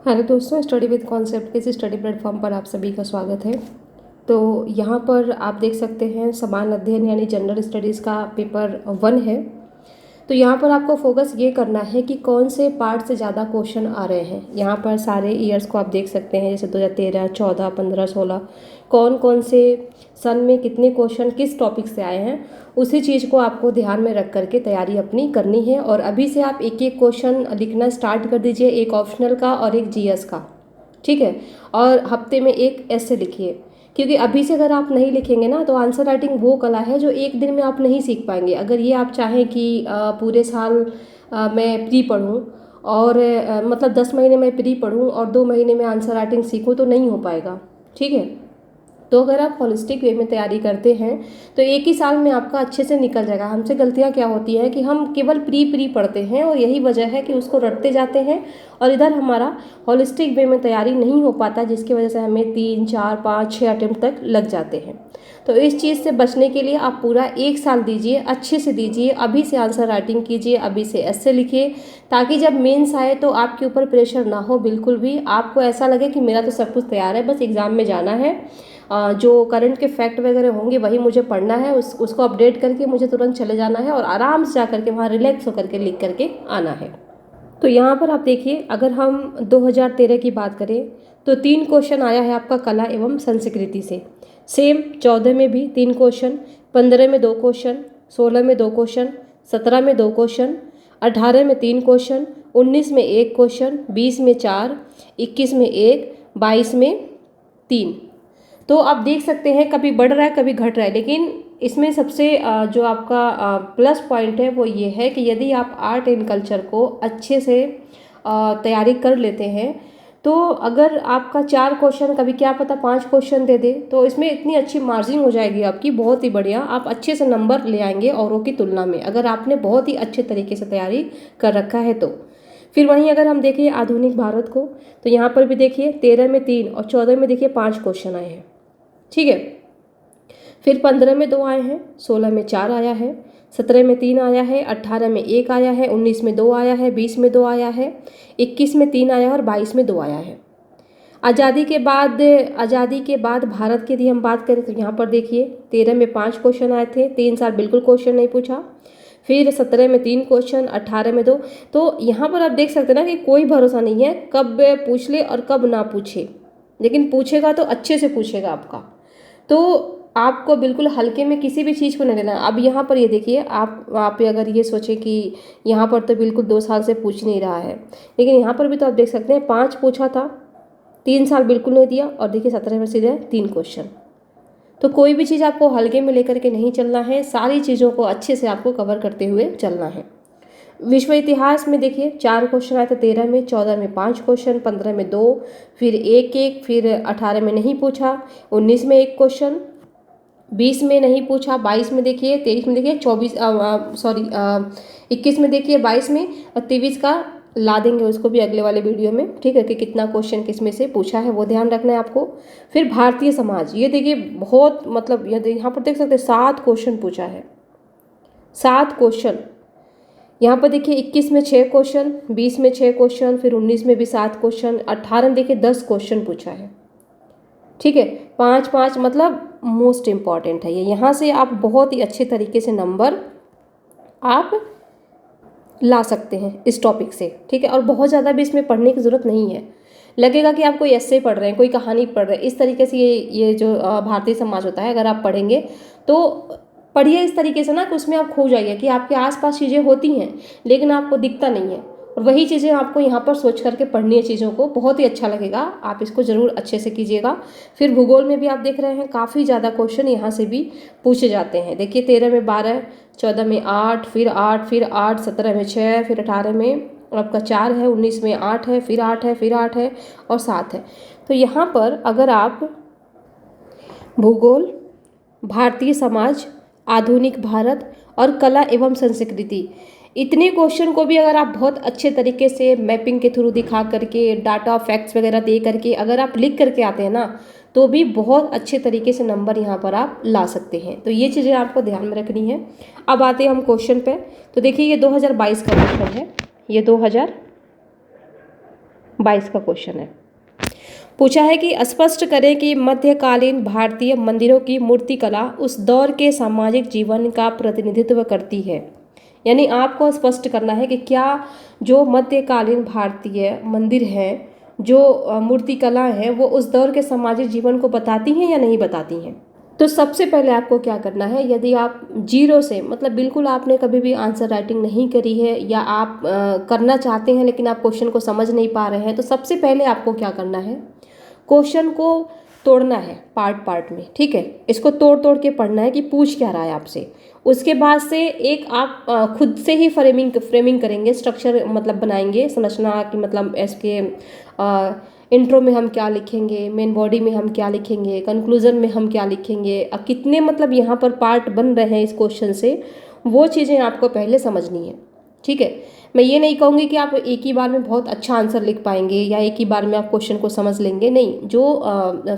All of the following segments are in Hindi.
हेलो दोस्तों, स्टडी विद कॉन्सेप्ट के इस स्टडी प्लेटफॉर्म पर आप सभी का स्वागत है। तो यहाँ पर आप देख सकते हैं समान अध्ययन यानी जनरल स्टडीज़ का पेपर 1 है। तो यहाँ पर आपको फोकस ये करना है कि कौन से पार्ट से ज़्यादा क्वेश्चन आ रहे हैं। यहाँ पर सारे ईयर्स को आप देख सकते हैं, जैसे 2013, 14, 15, 16 कौन कौन से सन में कितने क्वेश्चन किस टॉपिक से आए हैं, उसी चीज़ को आपको ध्यान में रख करके तैयारी अपनी करनी है। और अभी से आप एक एक क्वेश्चन लिखना स्टार्ट कर दीजिए, एक ऑप्शनल का और एक जीएस का, ठीक है। और हफ्ते में एक ऐसे लिखिए, क्योंकि अभी से अगर आप नहीं लिखेंगे ना तो आंसर राइटिंग वो कला है जो एक दिन में आप नहीं सीख पाएंगे। अगर ये आप चाहें कि पूरे साल मैं प्री पढ़ूँ और मतलब 10 महीने में प्री पढ़ूँ और 2 महीने में आंसर राइटिंग सीखूँ तो नहीं हो पाएगा, ठीक है। तो अगर आप होलिस्टिक वे में तैयारी करते हैं तो एक ही साल में आपका अच्छे से निकल जाएगा। हमसे गलतियाँ क्या होती हैं कि हम केवल प्री पढ़ते हैं और यही वजह है कि उसको रटते जाते हैं और इधर हमारा होलिस्टिक वे में तैयारी नहीं हो पाता, जिसकी वजह से हमें 3, 4, 5, 6 अटेम्प्ट तक लग जाते हैं। तो इस चीज़ से बचने के लिए आप पूरा एक साल दीजिए, अच्छे से दीजिए, अभी से आंसर राइटिंग कीजिए, अभी से ऐसे लिखिए, ताकि जब मेंस आए तो आपके ऊपर प्रेशर ना हो बिल्कुल भी। आपको ऐसा लगे कि मेरा तो सब कुछ तैयार है, बस एग्ज़ाम में जाना है, जो करंट के फैक्ट वगैरह होंगे वही मुझे पढ़ना है, उसको अपडेट करके मुझे तुरंत चले जाना है और आराम से जा करके वहाँ रिलैक्स होकर के लिख करके आना है। तो यहाँ पर आप देखिए, अगर हम 2013 की बात करें तो 3 क्वेश्चन आया है आपका कला एवं संस्कृति से। सेम 14 में भी 3 क्वेश्चन, 15 में 2 क्वेश्चन, 16 में 2 क्वेश्चन, 17 में 2 क्वेश्चन, 18 में 3 क्वेश्चन, 19 में 1 क्वेश्चन, 20 में 4, 21 में 1, 22 में 3। तो आप देख सकते हैं कभी बढ़ रहा है कभी घट रहा है, लेकिन इसमें सबसे जो आपका प्लस पॉइंट है वो ये है कि यदि आप आर्ट एंड कल्चर को अच्छे से तैयारी कर लेते हैं तो अगर आपका 4 क्वेश्चन कभी क्या पता 5 क्वेश्चन दे दे तो इसमें इतनी अच्छी मार्जिन हो जाएगी आपकी, बहुत ही बढ़िया। आप अच्छे से नंबर ले आएंगे औरों की तुलना में, अगर आपने बहुत ही अच्छे तरीके से तैयारी कर रखा है तो। फिर वहीं अगर हम देखें आधुनिक भारत को, तो यहाँ पर भी देखिए 13 में 3 और 14 में देखिए 5 क्वेश्चन आए हैं, ठीक है। फिर 15 में 2 आए हैं, 16 में 4 आया है, 17 में 3 आया है, 18 में 1 आया है, 19 में 2 आया है, 20 में 2 आया है, 21 में 3 आया है और 22 में 2 आया है। आज़ादी के बाद भारत की यदि हम बात करें तो यहाँ पर देखिए 13 में 5 क्वेश्चन आए थे, 3 साल बिल्कुल क्वेश्चन नहीं पूछा। फिर 17 में 3 क्वेश्चन, 18 में 2। तो यहाँ पर आप देख सकते हैं ना कि कोई भरोसा नहीं है कब पूछ ले और कब ना पूछे, लेकिन पूछेगा तो अच्छे से पूछेगा आपका। तो आपको बिल्कुल हल्के में किसी भी चीज़ को नहीं लेना। अब यहाँ पर ये देखिए, आप अगर ये सोचें कि यहाँ पर तो बिल्कुल 2 साल से पूछ नहीं रहा है, लेकिन यहाँ पर भी तो आप देख सकते हैं 5 पूछा था, 3 साल बिल्कुल नहीं दिया और देखिए 17 में सीधे 3 क्वेश्चन। तो कोई भी चीज़ आपको हल्के में लेकर के नहीं चलना है, सारी चीज़ों को अच्छे से आपको कवर करते हुए चलना है। विश्व इतिहास में देखिए 4 क्वेश्चन आए थे 13 में, 14 में 5 क्वेश्चन, 15 में 2, फिर 1, फिर 18 में नहीं पूछा, 19 में 1 क्वेश्चन, 20 में नहीं पूछा, 22 में देखिए, 23 में देखिए, 21 में देखिए, 22 में और 23 का ला देंगे उसको भी अगले वाले वीडियो में, ठीक है, कि कितना क्वेश्चन किस में से पूछा है वो ध्यान रखना है आपको। फिर भारतीय समाज, ये देखिए बहुत मतलब यहाँ पर देख सकते हैं 7 क्वेश्चन पूछा है, 7 क्वेश्चन। यहाँ पर देखिए 21 में 6 क्वेश्चन, 20 में 6 क्वेश्चन, फिर 19 में भी 7 क्वेश्चन, 18 में देखिए 10 क्वेश्चन पूछा है, ठीक है। 5-5 मतलब मोस्ट इम्पॉर्टेंट है ये। यहाँ से आप बहुत ही अच्छे तरीके से नंबर आप ला सकते हैं इस टॉपिक से, ठीक है। और बहुत ज़्यादा भी इसमें पढ़ने की ज़रूरत नहीं है। लगेगा कि आप कोई ऐसे पढ़ रहे हैं, कोई कहानी पढ़ रहे हैं, इस तरीके से ये जो भारतीय समाज होता है अगर आप पढ़ेंगे तो पढ़िए इस तरीके से ना कि उसमें आप खो जाइए कि आपके आसपास चीज़ें होती हैं लेकिन आपको दिखता नहीं है, और वही चीज़ें आपको यहाँ पर सोच करके पढ़नी है चीज़ों को, बहुत ही अच्छा लगेगा। आप इसको ज़रूर अच्छे से कीजिएगा। फिर भूगोल में भी आप देख रहे हैं काफ़ी ज़्यादा क्वेश्चन यहाँ से भी पूछे जाते हैं। देखिए 13 में 12, 14 में 8, फिर 8, फिर 8, 17 में 6, फिर 18 में आपका 4 है, 19 में 8 है, फिर 8 है, फिर 8 है और 7 है। तो यहाँ पर अगर आप भूगोल, भारतीय समाज, आधुनिक भारत और कला एवं संस्कृति, इतने क्वेश्चन को भी अगर आप बहुत अच्छे तरीके से मैपिंग के थ्रू दिखा करके, डाटा फैक्ट्स वगैरह दे करके अगर आप लिख करके आते हैं ना तो भी बहुत अच्छे तरीके से नंबर यहाँ पर आप ला सकते हैं। तो ये चीज़ें आपको ध्यान में रखनी है। अब आते हैं हम क्वेश्चन पे। तो देखिए ये 2022 का क्वेश्चन है, ये 2022 22 का क्वेश्चन है। पूछा है कि स्पष्ट करें कि मध्यकालीन भारतीय मंदिरों की मूर्तिकला उस दौर के सामाजिक जीवन का प्रतिनिधित्व करती है। यानी आपको स्पष्ट करना है कि क्या जो मध्यकालीन भारतीय मंदिर हैं, जो मूर्तिकला है, वो उस दौर के सामाजिक जीवन को बताती हैं या नहीं बताती हैं। तो सबसे पहले आपको क्या करना है, यदि आप जीरो से मतलब बिल्कुल आपने कभी भी आंसर राइटिंग नहीं करी है या आप करना चाहते हैं लेकिन आप क्वेश्चन को समझ नहीं पा रहे हैं, तो सबसे पहले आपको क्या करना है, क्वेश्चन को तोड़ना है पार्ट पार्ट में। ठीक है, इसको तोड़ तोड़ के पढ़ना है कि पूछ क्या रहा है आपसे। उसके बाद से एक आप खुद से ही फ्रेमिंग करेंगे, स्ट्रक्चर मतलब बनाएंगे, संरचना की मतलब इसके इंट्रो में हम क्या लिखेंगे, मेन बॉडी में हम क्या लिखेंगे, कंक्लूजन में हम क्या लिखेंगे, कितने मतलब यहाँ पर पार्ट बन रहे हैं इस क्वेश्चन से, वो चीज़ें आपको पहले समझनी है। ठीक है, मैं ये नहीं कहूँगी कि आप एक ही बार में बहुत अच्छा आंसर लिख पाएंगे या एक ही बार में आप क्वेश्चन को समझ लेंगे, नहीं। जो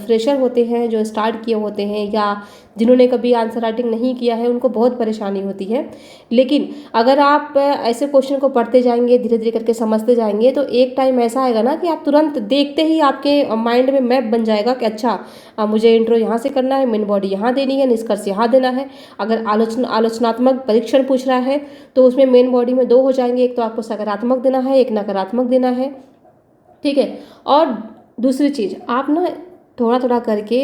फ्रेशर होते हैं, जो स्टार्ट किए होते हैं या जिन्होंने कभी आंसर राइटिंग नहीं किया है, उनको बहुत परेशानी होती है। लेकिन अगर आप ऐसे क्वेश्चन को पढ़ते जाएंगे, धीरे धीरे करके समझते जाएंगे, तो एक टाइम ऐसा आएगा ना कि आप तुरंत देखते ही आपके माइंड में मैप बन जाएगा कि अच्छा मुझे इंट्रो यहाँ से करना है, मेन बॉडी यहाँ देनी है, निष्कर्ष यहाँ देना है। अगर आलोचनात्मक परीक्षण पूछ रहा है तो उसमें मेन बॉडी में 2 हो जाएंगे, एक तो आपको सकारात्मक देना है, एक नकारात्मक देना है। ठीक है, और दूसरी चीज़ आप ना थोड़ा थोड़ा करके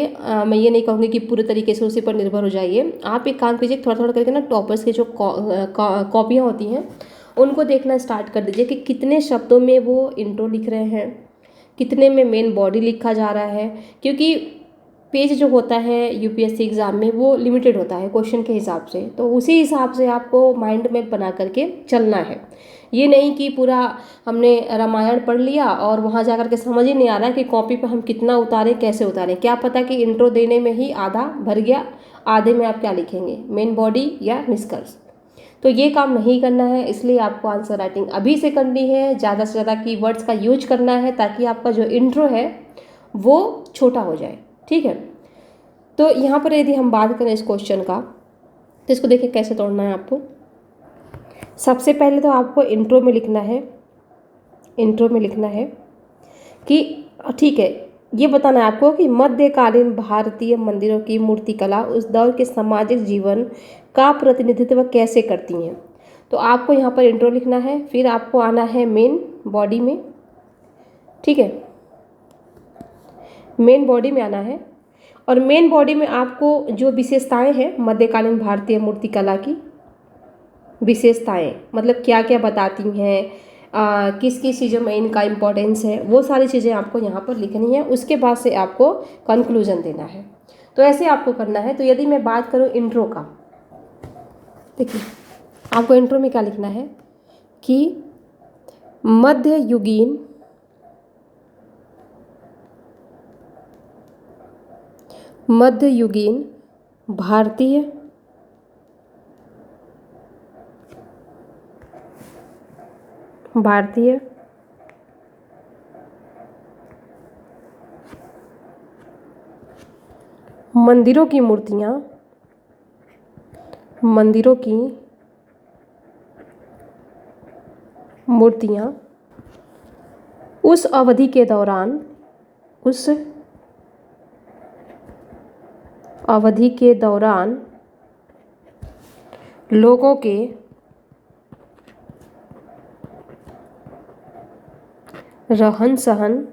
मैं ये नहीं कहूँगी कि पूरे तरीके से उसी पर निर्भर हो जाइए। आप एक काम कीजिए, थोड़ा थोड़ा करके ना टॉपर्स की जो कॉपियाँ होती हैं उनको देखना स्टार्ट कर दीजिए कि कितने शब्दों में वो इंट्रो लिख रहे हैं, कितने में मेन बॉडी लिखा जा रहा है। क्योंकि पेज जो होता है यूपीएससी एग्ज़ाम में वो लिमिटेड होता है क्वेश्चन के हिसाब से, तो उसी हिसाब से आपको माइंड मैप बना करके चलना है। ये नहीं कि पूरा हमने रामायण पढ़ लिया और वहाँ जा कर के समझ ही नहीं आ रहा है कि कॉपी पे हम कितना उतारें, कैसे उतारें। क्या पता कि इंट्रो देने में ही आधा भर गया, आधे में आप क्या लिखेंगे, मेन बॉडी या निष्कर्ष। तो ये काम नहीं करना है, इसलिए आपको आंसर राइटिंग अभी से करनी है, ज़्यादा से ज़्यादा कीवर्ड्स का यूज करना है ताकि आपका जो इंट्रो है वो छोटा हो जाए। ठीक है, तो यहाँ पर यदि हम बात करें इस क्वेश्चन का, तो इसको देखिए कैसे तोड़ना है आपको। सबसे पहले तो आपको इंट्रो में लिखना है, इंट्रो में लिखना है कि ठीक है, ये बताना है आपको कि मध्यकालीन भारतीय मंदिरों की मूर्तिकला उस दौर के सामाजिक जीवन का प्रतिनिधित्व कैसे करती हैं। तो आपको यहाँ पर इंट्रो लिखना है, फिर आपको आना है मेन बॉडी में। ठीक है, मेन बॉडी में आना है और मेन बॉडी में आपको जो विशेषताएं हैं मध्यकालीन भारतीय मूर्तिकला की, विशेषताएं मतलब क्या क्या बताती हैं, किस किस चीज़ों में इनका इम्पोर्टेंस है, वो सारी चीज़ें आपको यहाँ पर लिखनी है। उसके बाद से आपको कंक्लूजन देना है। तो ऐसे आपको करना है। तो यदि मैं बात करूँ इंट्रो का, देखिए आपको इंट्रो में क्या लिखना है कि मध्ययुगीन भारतीय मंदिरों की मूर्तियाँ उस अवधि के दौरान लोगों के रहन सहन,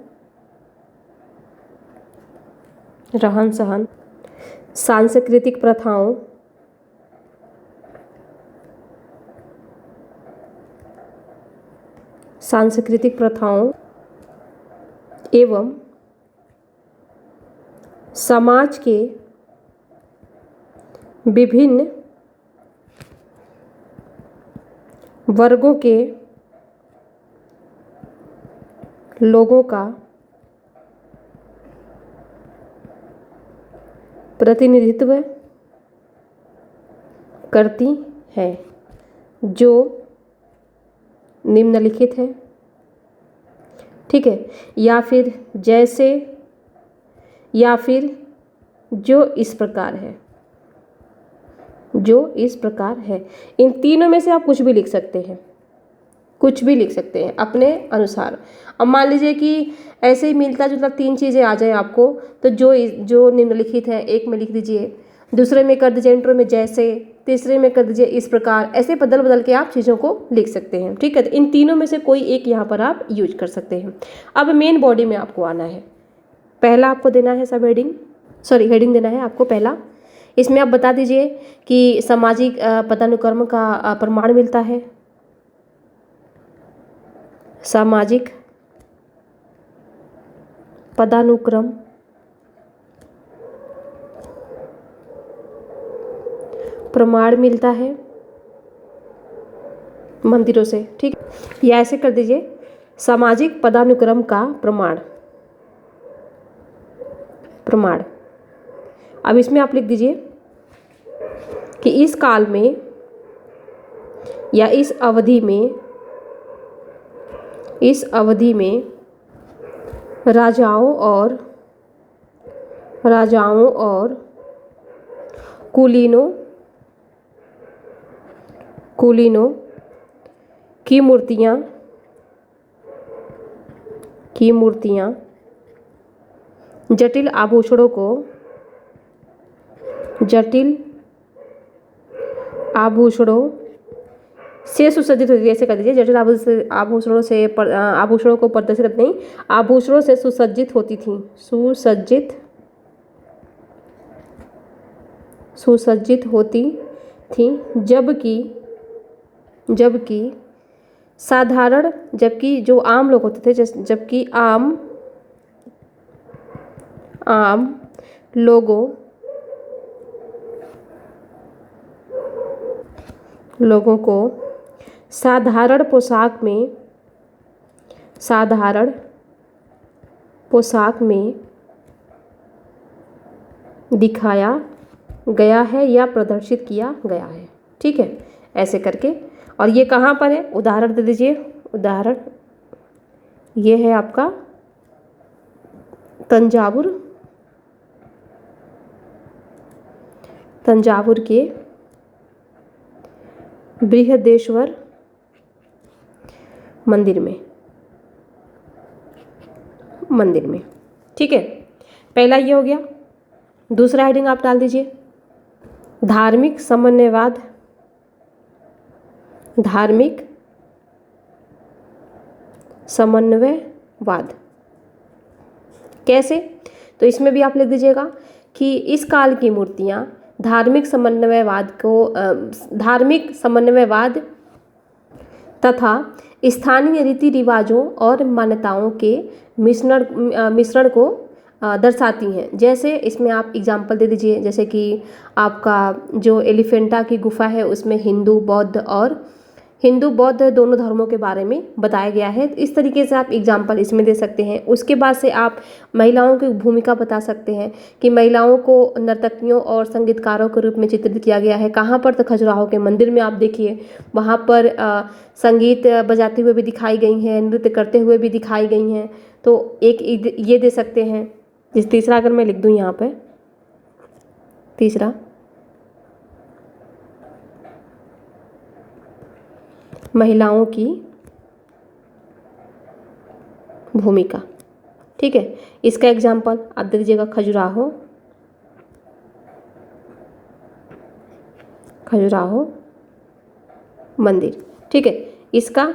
सांस्कृतिक प्रथाओं एवं समाज के विभिन्न वर्गों के लोगों का प्रतिनिधित्व करती हैं, जो निम्नलिखित है। ठीक है, या फिर जैसे, या फिर जो इस प्रकार है। इन तीनों में से आप कुछ भी लिख सकते हैं। कुछ भी लिख सकते हैं अपने अनुसार। अब मान लीजिए कि ऐसे ही मिलता जुलता 3 चीज़ें आ जाए आपको, तो जो निम्नलिखित हैं, एक में लिख दीजिए, दूसरे में कर दीजिए इंट्रो में जैसे, तीसरे में कर दीजिए इस प्रकार। ऐसे बदल बदल के आप चीज़ों को लिख सकते हैं, ठीक है। तो इन तीनों में से कोई एक यहाँ पर आप यूज कर सकते हैं। अब मेन बॉडी में आपको आना है। पहला आपको देना है सब हेडिंग देना है आपको पहला। इसमें आप बता दीजिए कि सामाजिक पदानुक्रम का प्रमाण मिलता है। सामाजिक पदानुक्रम प्रमाण मिलता है मंदिरों से, ठीक। या ऐसे कर दीजिए सामाजिक पदानुक्रम का प्रमाण। अब इसमें आप लिख दीजिए कि इस काल में या इस अवधि में राजाओं और कुलीनों की मूर्तियाँ जटिल आभूषणों से सुसज्जित होती थी। ऐसे कर दीजिए जटिल आभूषणों को प्रदर्शित नहीं, आभूषणों से सुसज्जित होती थी। सुसज्जित होती थी। जबकि साधारण, जबकि जो आम लोग होते थे, जबकि आम लोगों को साधारण पोशाक में दिखाया गया है या प्रदर्शित किया गया है, ठीक है। ऐसे करके, और ये कहाँ पर है, उदाहरण दे दीजिए। उदाहरण ये है आपका तंजावुर के बृहदेश्वर मंदिर में, ठीक है। पहला ये हो गया। दूसरा हेडिंग आप डाल दीजिए धार्मिक समन्वयवाद। कैसे? तो इसमें भी आप लिख दीजिएगा कि इस काल की मूर्तियाँ धार्मिक समन्वयवाद तथा स्थानीय रीति रिवाजों और मान्यताओं के मिश्रण को दर्शाती हैं। जैसे इसमें आप एग्जाम्पल दे दीजिए, जैसे कि आपका जो एलिफेंटा की गुफा है उसमें हिंदू बौद्ध दोनों धर्मों के बारे में बताया गया है। इस तरीके से आप एग्जाम्पल इसमें दे सकते हैं। उसके बाद से आप महिलाओं की भूमिका बता सकते हैं कि महिलाओं को नर्तकियों और संगीतकारों के रूप में चित्रित किया गया है। कहाँ पर? तो खजुराहो के मंदिर में आप देखिए, वहाँ पर संगीत बजाते हुए भी दिखाई गई हैं, नृत्य करते हुए भी दिखाई गई हैं। तो एक ये दे सकते हैं। जिस तीसरा अगर मैं लिख दूँ यहाँ पर, तीसरा महिलाओं की भूमिका, ठीक है। इसका एग्जाम्पल आप दे दीजिएगा खजुराहो मंदिर, ठीक है। इसका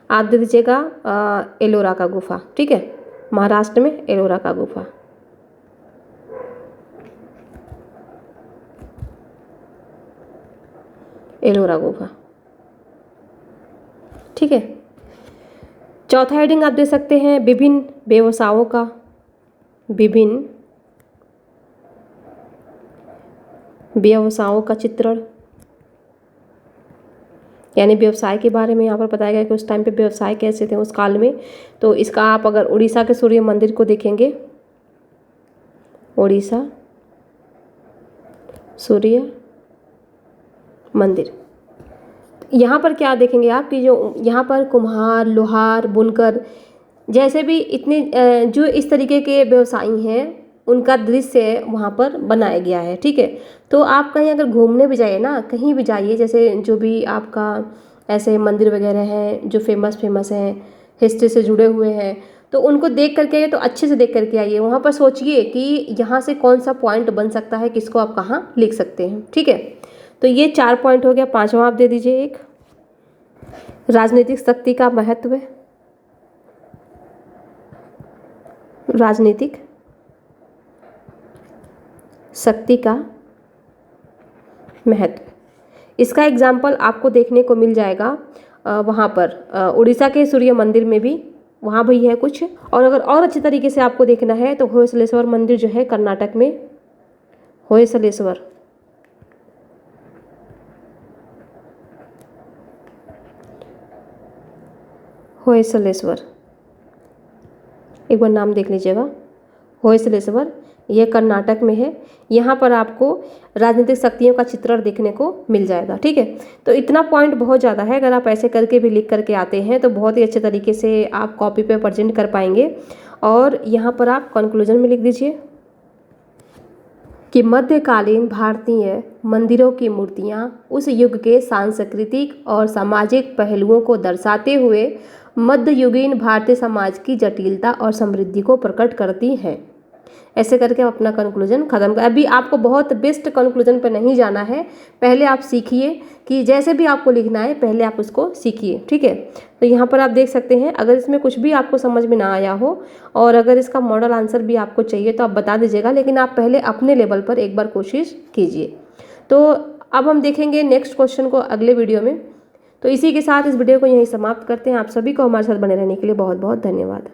आप दे दीजिएगा एलोरा का गुफा, ठीक है। महाराष्ट्र में एलोरा का गुफा। ठीक है। चौथा हेडिंग आप दे सकते हैं विभिन्न व्यवसायों का चित्रण, यानी व्यवसाय के बारे में यहाँ पर बताया गया कि उस टाइम पे व्यवसाय कैसे थे उस काल में। तो इसका आप अगर उड़ीसा के सूर्य मंदिर को देखेंगे, उड़ीसा सूर्य मंदिर, यहाँ पर क्या देखेंगे आप कि जो यहाँ पर कुम्हार, लोहार, बुनकर जैसे भी इतने जो इस तरीके के व्यवसायी हैं उनका दृश्य वहाँ पर बनाया गया है, ठीक है। तो आप कहीं अगर घूमने भी जाइए ना, कहीं भी जाइए, जैसे जो भी आपका ऐसे मंदिर वगैरह हैं जो फेमस हैं, हिस्ट्री से जुड़े हुए हैं, तो उनको देख करके आइए, तो अच्छे से देख करके आइए। वहाँ पर सोचिए कि यहाँ से कौन सा पॉइंट बन सकता है, किसको आप कहाँ लिख सकते हैं। ठीक है, तो ये 4 पॉइंट हो गया। 5वां आप दे दीजिए एक, राजनीतिक शक्ति का महत्व। राजनीतिक शक्ति का महत्व, इसका एग्जाम्पल आपको देखने को मिल जाएगा वहाँ पर उड़ीसा के सूर्य मंदिर में भी, वहाँ भी है कुछ। और अगर और अच्छे तरीके से आपको देखना है तो होयसलेश्वर मंदिर जो है कर्नाटक में, होयसलेश्वर, होयसलेश्वर, एक बार नाम देख लीजिएगा, होयसलेश्वर, यह कर्नाटक में है। यहाँ पर आपको राजनीतिक शक्तियों का चित्रण देखने को मिल जाएगा। ठीक है, तो इतना पॉइंट बहुत ज़्यादा है। अगर आप ऐसे करके भी लिख करके आते हैं तो बहुत ही अच्छे तरीके से आप कॉपी पे प्रेजेंट कर पाएंगे। और यहाँ पर आप कंक्लूजन में लिख दीजिए कि मध्यकालीन भारतीय मंदिरों की मूर्तियाँ उस युग के सांस्कृतिक और सामाजिक पहलुओं को दर्शाते हुए मध्ययुगीन भारतीय समाज की जटिलता और समृद्धि को प्रकट करती हैं। ऐसे करके आप अपना कंक्लूजन खत्म कर। अभी आपको बहुत बेस्ट कंक्लूजन पर नहीं जाना है, पहले आप सीखिए कि जैसे भी आपको लिखना है पहले आप उसको सीखिए। ठीक है, तो यहाँ पर आप देख सकते हैं, अगर इसमें कुछ भी आपको समझ में ना आया हो और अगर इसका मॉडल आंसर भी आपको चाहिए तो आप बता दीजिएगा, लेकिन आप पहले अपने लेवल पर एक बार कोशिश कीजिए। तो अब हम देखेंगे नेक्स्ट क्वेश्चन को अगले वीडियो में। तो इसी के साथ इस वीडियो को यहीं समाप्त करते हैं। आप सभी को हमारे साथ बने रहने के लिए बहुत बहुत धन्यवाद।